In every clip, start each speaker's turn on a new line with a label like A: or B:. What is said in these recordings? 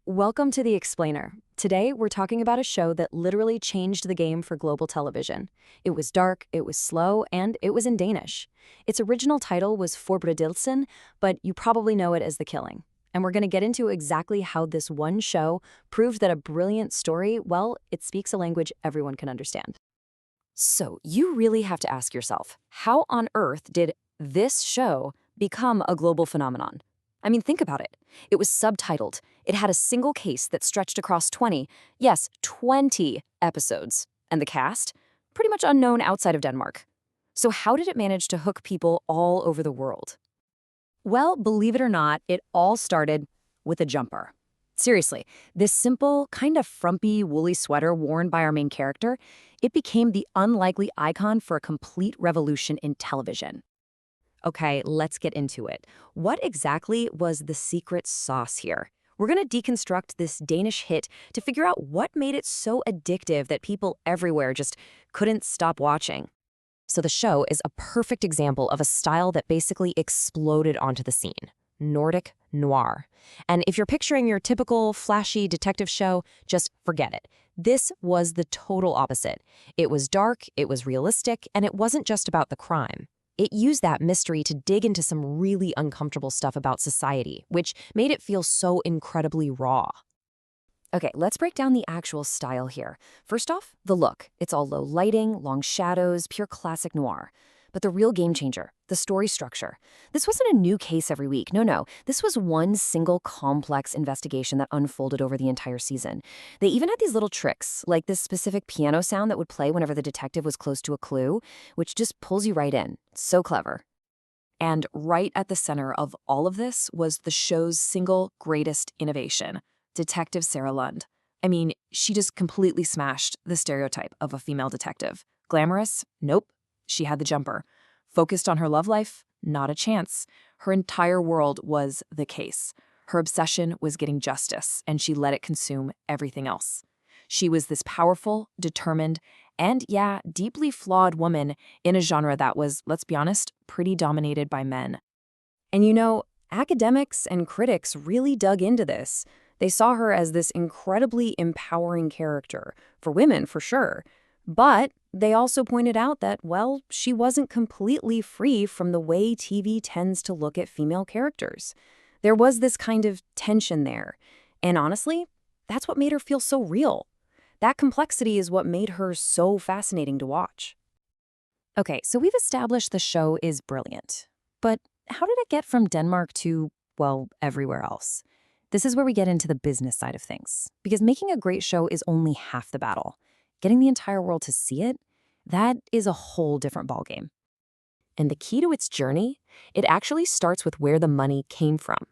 A: Welcome to The Explainer. Today, we're talking about a show that literally changed the game for global television. It was dark, it was slow, and it was in Danish. Its original title was Forbrydelsen, but you probably know it as The Killing. And we're going to get into exactly how this one show proved that a brilliant story, well, it speaks a language everyone can understand. So, you really have to ask yourself, how on earth did this show become a global phenomenon? I mean, think about it. It was subtitled. It had a single case that stretched across 20 episodes. And the cast? Pretty much unknown outside of Denmark. So how did it manage to hook people all over the world? Well, believe it or not, it all started with a jumper. Seriously, this simple, kind of frumpy, woolly sweater worn by our main character, it became the unlikely icon for a complete revolution in television. Okay, let's get into it. What exactly was the secret sauce here? We're going to deconstruct this Danish hit to figure out what made it so addictive that people everywhere just couldn't stop watching. So the show is a perfect example of a style that basically exploded onto the scene. Nordic noir. And if you're picturing your typical flashy detective show, just forget it. This was the total opposite. It was dark, it was realistic, and it wasn't just about the crime. It used that mystery to dig into some really uncomfortable stuff about society, which made it feel so incredibly raw. Okay, let's break down the actual style here. First off, the look. It's all low lighting, long shadows, pure classic noir. But the real game changer, the story structure. This wasn't a new case every week. No. This was one single complex investigation that unfolded over the entire season. They even had these little tricks, like this specific piano sound that would play whenever the detective was close to a clue, which just pulls you right in. So clever. And right at the center of all of this was the show's single greatest innovation, Detective Sarah Lund. I mean, she just completely smashed the stereotype of a female detective. Glamorous? Nope. She had the jumper. Focused on her love life? Not a chance. Her entire world was the case. Her obsession was getting justice, and she let it consume everything else. She was this powerful, determined, and deeply flawed woman in a genre that was, let's be honest, pretty dominated by men. And you know, academics and critics really dug into this. They saw her as this incredibly empowering character, for women for sure. But they also pointed out that, well, she wasn't completely free from the way TV tends to look at female characters. There was this kind of tension there. And honestly, that's what made her feel so real. That complexity is what made her so fascinating to watch. Okay, so we've established the show is brilliant. But how did it get from Denmark to, well, everywhere else? This is where we get into the business side of things. Because making a great show is only half the battle. Getting the entire world to see it, that is a whole different ballgame. And the key to its journey, it actually starts with where the money came from.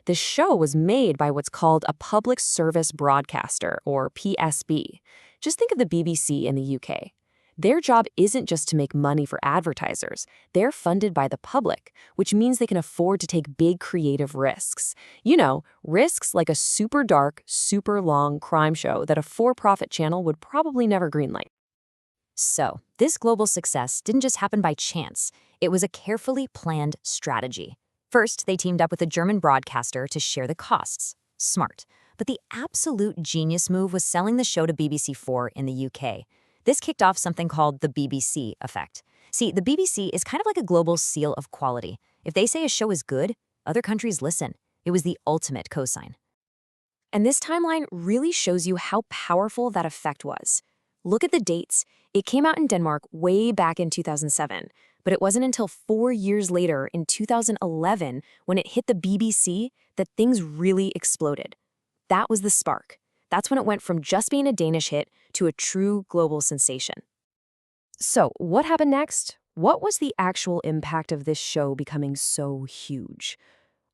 A: The show was made by what's called a public service broadcaster, or PSB. Just think of the BBC in the UK. Their job isn't just to make money for advertisers. They're funded by the public, which means they can afford to take big creative risks. You know, risks like a super dark, super long crime show that a for-profit channel would probably never greenlight. So, this global success didn't just happen by chance. It was a carefully planned strategy. First, they teamed up with a German broadcaster to share the costs. Smart. But the absolute genius move was selling the show to BBC4 in the UK. This kicked off something called the BBC effect. See, the BBC is kind of like a global seal of quality. If they say a show is good, other countries listen. It was the ultimate cosign. And this timeline really shows you how powerful that effect was. Look at the dates. It came out in Denmark way back in 2007, but it wasn't until 4 years later in 2011 when it hit the BBC that things really exploded. That was the spark. That's when it went from just being a Danish hit to a true global sensation. So, what happened next? What was the actual impact of this show becoming so huge?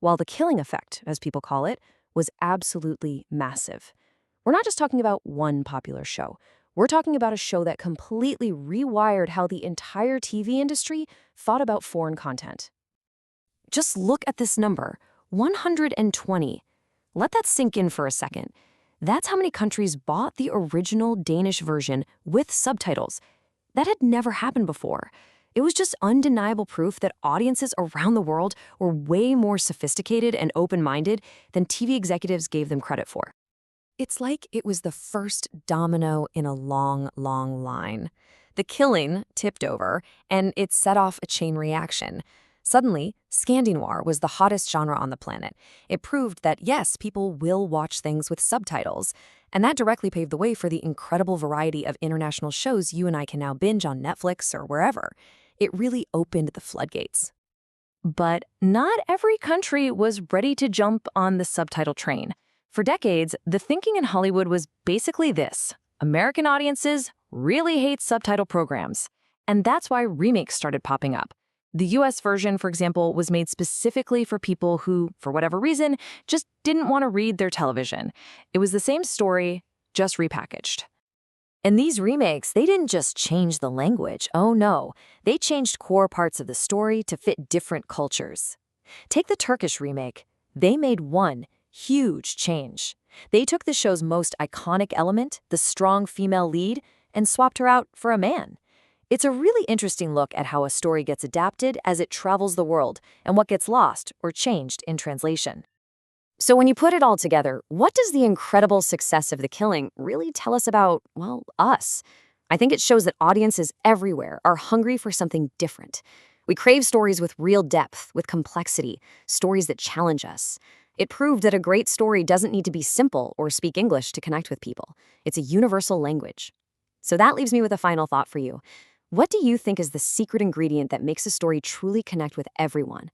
A: Well, the killing effect, as people call it, was absolutely massive. We're not just talking about one popular show. We're talking about a show that completely rewired how the entire TV industry thought about foreign content. Just look at this number, 120. Let that sink in for a second. That's how many countries bought the original Danish version with subtitles. That had never happened before. It was just undeniable proof that audiences around the world were way more sophisticated and open-minded than TV executives gave them credit for. It's like it was the first domino in a long, long line. The killing tipped over, and it set off a chain reaction. Suddenly, Scandinoir was the hottest genre on the planet. It proved that, yes, people will watch things with subtitles, and that directly paved the way for the incredible variety of international shows you and I can now binge on Netflix or wherever. It really opened the floodgates. But not every country was ready to jump on the subtitle train. For decades, the thinking in Hollywood was basically this: American audiences really hate subtitle programs. And that's why remakes started popping up. The US version, for example, was made specifically for people who, for whatever reason, just didn't want to read their television. It was the same story, just repackaged. And these remakes, they didn't just change the language. Oh no, they changed core parts of the story to fit different cultures. Take the Turkish remake. They made one huge change. They took the show's most iconic element, the strong female lead, and swapped her out for a man. It's a really interesting look at how a story gets adapted as it travels the world and what gets lost or changed in translation. So when you put it all together, what does the incredible success of The Killing really tell us about, well, us? I think it shows that audiences everywhere are hungry for something different. We crave stories with real depth, with complexity, stories that challenge us. It proved that a great story doesn't need to be simple or speak English to connect with people. It's a universal language. So that leaves me with a final thought for you. What do you think is the secret ingredient that makes a story truly connect with everyone?